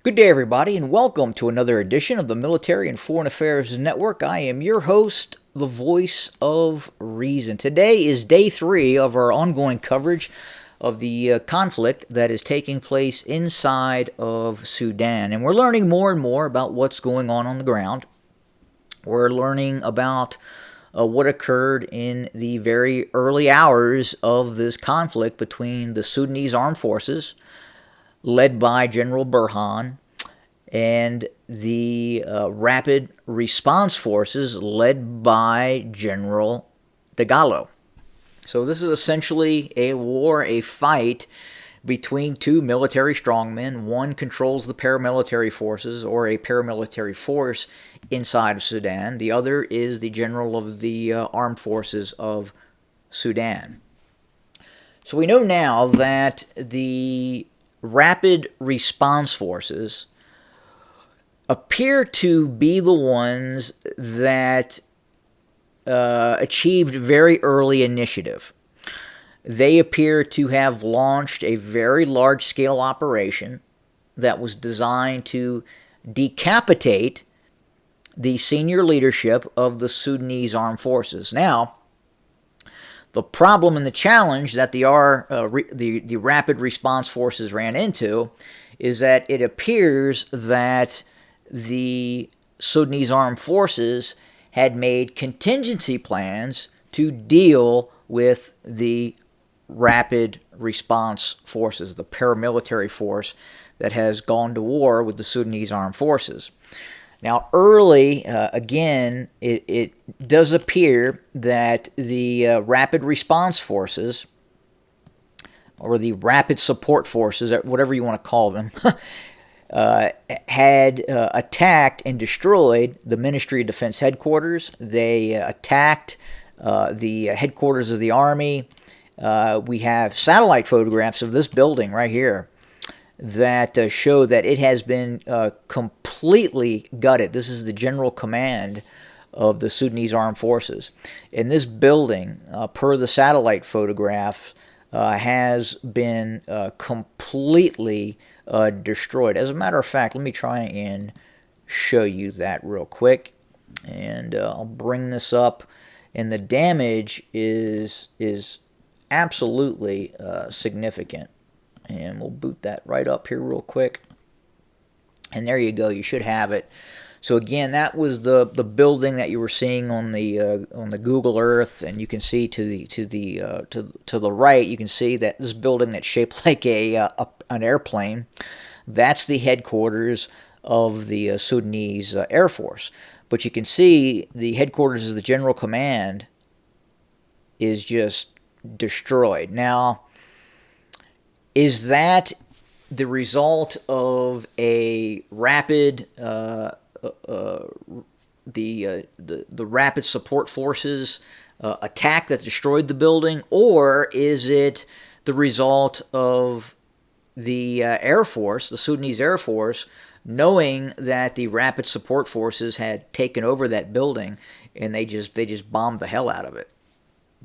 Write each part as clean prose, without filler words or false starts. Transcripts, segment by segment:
Good day, everybody, and welcome to another edition of the Military and Foreign Affairs Network. I am your host, the voice of reason. Today is day 3 of our ongoing coverage of the conflict that is taking place inside of Sudan. And we're learning more and more about what's going on the ground. We're learning about what occurred in the very early hours of this conflict between the Sudanese armed forces, led by General Burhan, and the Rapid Response Forces, led by General Dagalo. So this is essentially a war, a fight between two military strongmen. One controls the paramilitary forces, or a paramilitary force inside of Sudan. The other is the general of the armed forces of Sudan. So we know now that the Rapid Response Forces appear to be the ones that achieved very early initiative. They appear to have launched a very large-scale operation that was designed to decapitate the senior leadership of the Sudanese armed forces. Now, the problem and the challenge that the Rapid Response Forces ran into is that it appears that the Sudanese armed forces had made contingency plans to deal with the Rapid Response Forces, the paramilitary force that has gone to war with the Sudanese armed forces. Now, early, again, it does appear that the Rapid Response Forces, or the Rapid Support Forces, whatever you want to call them, had attacked and destroyed the Ministry of Defense headquarters. They attacked the headquarters of the Army. We have satellite photographs of this building right here that show that it has been completely gutted. This is the general command of the Sudanese armed forces. And this building, per the satellite photograph, has been completely destroyed. As a matter of fact, let me try and show you that real quick. And I'll bring this up. And the damage is absolutely significant. And we'll boot that right up here real quick. And there you go. You should have it. So again, that was the building that you were seeing on the Google Earth, and you can see to the right, you can see that this building that's shaped like an airplane. That's the headquarters of the Sudanese Air Force. But you can see the headquarters of the General Command is just destroyed. Now, is that the result of a rapid the Rapid Support Forces attack that destroyed the building, or is it the result of the Air Force, the Sudanese Air Force, knowing that the Rapid Support Forces had taken over that building and they just bombed the hell out of it?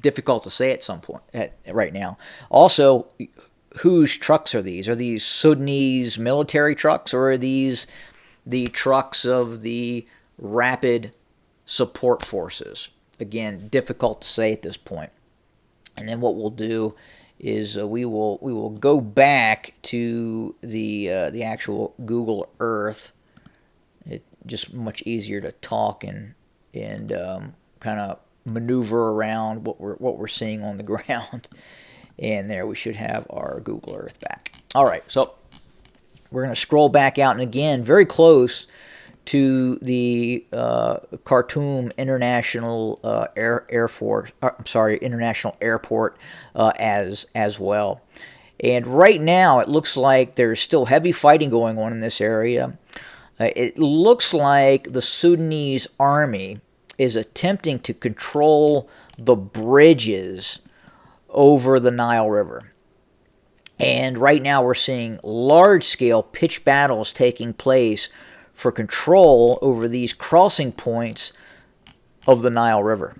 Difficult to say at some point right now. Also, whose trucks are these? Are these Sudanese military trucks, or are these the trucks of the Rapid Support Forces? Again, difficult to say at this point. And then what we'll do is we will go back to the actual Google Earth. It's just much easier to talk and kind of maneuver around what we're seeing on the ground. And there we should have our Google Earth back. All right, so we're going to scroll back out, and again, very close to the Khartoum International International Airport as well. And right now, it looks like there's still heavy fighting going on in this area. It looks like the Sudanese army is attempting to control the bridges over the Nile River. And right now we're seeing large-scale pitched battles taking place for control over these crossing points of the Nile River.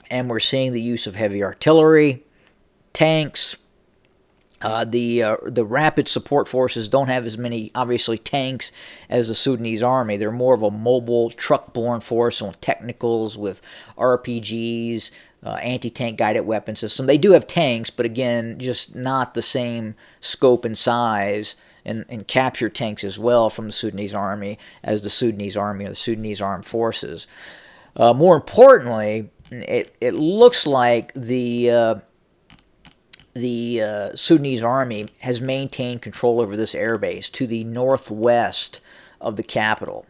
And we're seeing the use of heavy artillery, tanks, The rapid support forces don't have as many, obviously, tanks as the Sudanese army. They're more of a mobile, truck-borne force on technicals with RPGs, anti-tank guided weapon system. They do have tanks, but again, just not the same scope and size, and capture tanks as well from the Sudanese army as the Sudanese army or the Sudanese armed forces. More importantly, it looks like the Sudanese army has maintained control over this airbase to the northwest of the capital.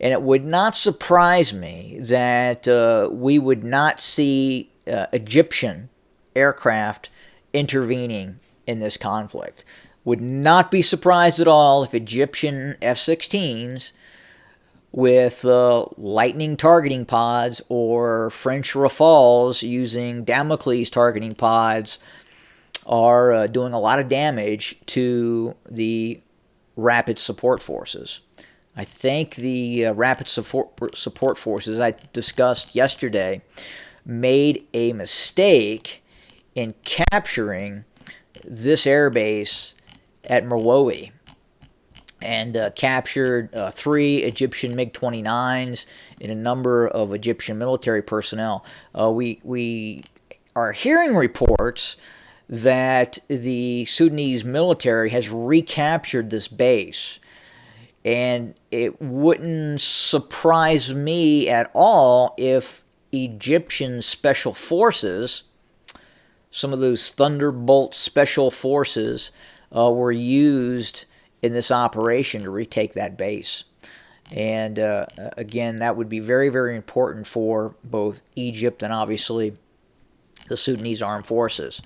And it would not surprise me that we would not see Egyptian aircraft intervening in this conflict. Would not be surprised at all if Egyptian F-16s with Lightning targeting pods or French Rafales using Damocles targeting pods are doing a lot of damage to the rapid support forces. I think the rapid support forces I discussed yesterday made a mistake in capturing this airbase at Merwowi and captured 3 Egyptian MiG-29s and a number of Egyptian military personnel. We are hearing reports that the Sudanese military has recaptured this base. And it wouldn't surprise me at all if Egyptian special forces, some of those Thunderbolt special forces, were used in this operation to retake that base. And again, that would be very, very important for both Egypt and obviously the Sudanese armed forces.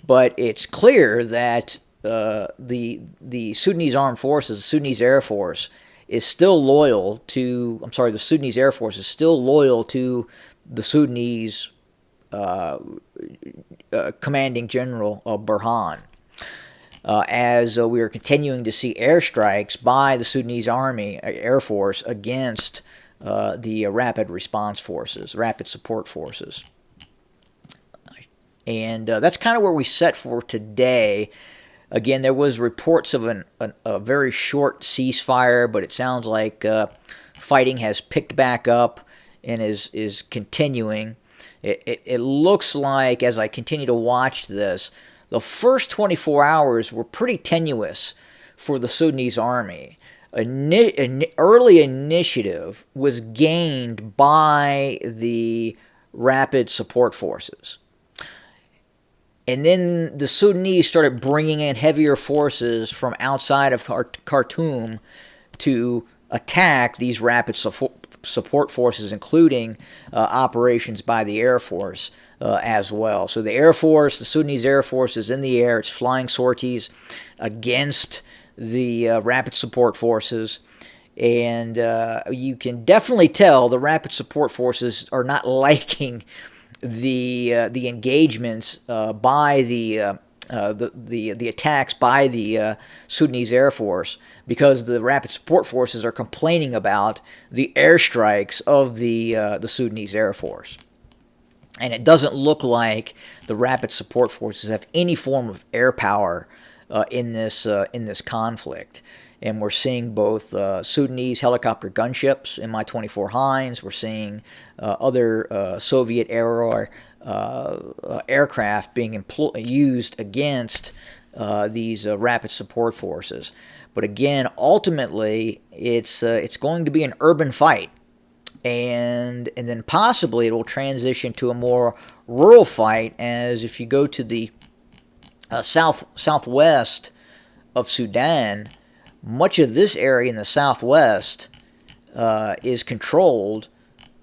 But it's clear that the Sudanese armed forces, the Sudanese Air Force, is still loyal to. The Sudanese Air Force is still loyal to the Sudanese commanding general Burhan. As we are continuing to see airstrikes by the Sudanese Army Air Force against the rapid response forces, rapid support forces. And that's kind of where we set for today. Again, there was reports of a very short ceasefire, but it sounds like fighting has picked back up and is continuing. It looks like, as I continue to watch this, the first 24 hours were pretty tenuous for the Sudanese army. An early initiative was gained by the rapid support forces. And then the Sudanese started bringing in heavier forces from outside of Khartoum to attack these rapid support forces, including operations by the Air Force as well. So the Air Force, the Sudanese Air Force, is in the air. It's flying sorties against the rapid support forces. And you can definitely tell the rapid support forces are not liking the engagements by the attacks by the Sudanese Air Force, because the rapid support forces are complaining about the airstrikes of the Sudanese Air Force, and it doesn't look like the rapid support forces have any form of air power in this conflict. And we're seeing both Sudanese helicopter gunships, Mi-24 Hinds. We're seeing other Soviet-era aircraft being used against these rapid support forces. But again, ultimately, it's going to be an urban fight, and then possibly it will transition to a more rural fight. As if you go to the southwest of Sudan, much of this area in the southwest is controlled,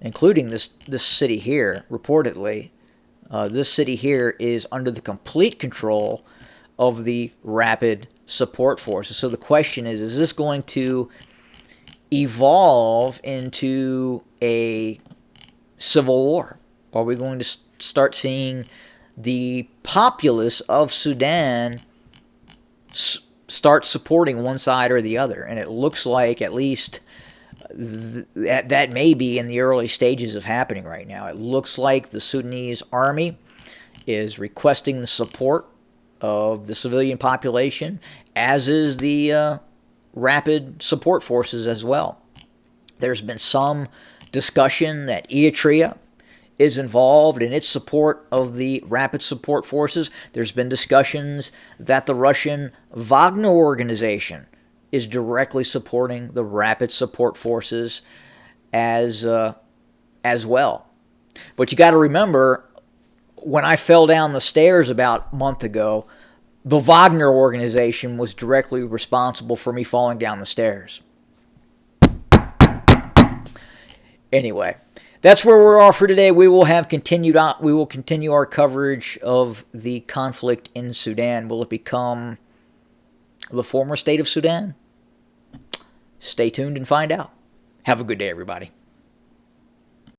including this city here, reportedly. This city here is under the complete control of the rapid support forces. So the question is this going to evolve into a civil war? Are we going to start seeing the populace of Sudan start supporting one side or the other? And it looks like at least that may be in the early stages of happening right now. It looks like the Sudanese army is requesting the support of the civilian population, as is the rapid support forces as well. There's been some discussion that Eritrea is involved in its support of the rapid support forces. There's been discussions that the Russian Wagner organization is directly supporting the rapid support forces as well. But you got to remember, when I fell down the stairs about a month ago, the Wagner organization was directly responsible for me falling down the stairs. Anyway, that's where we're off for today. We will continue our coverage of the conflict in Sudan. Will it become the former state of Sudan? Stay tuned and find out. Have a good day, everybody.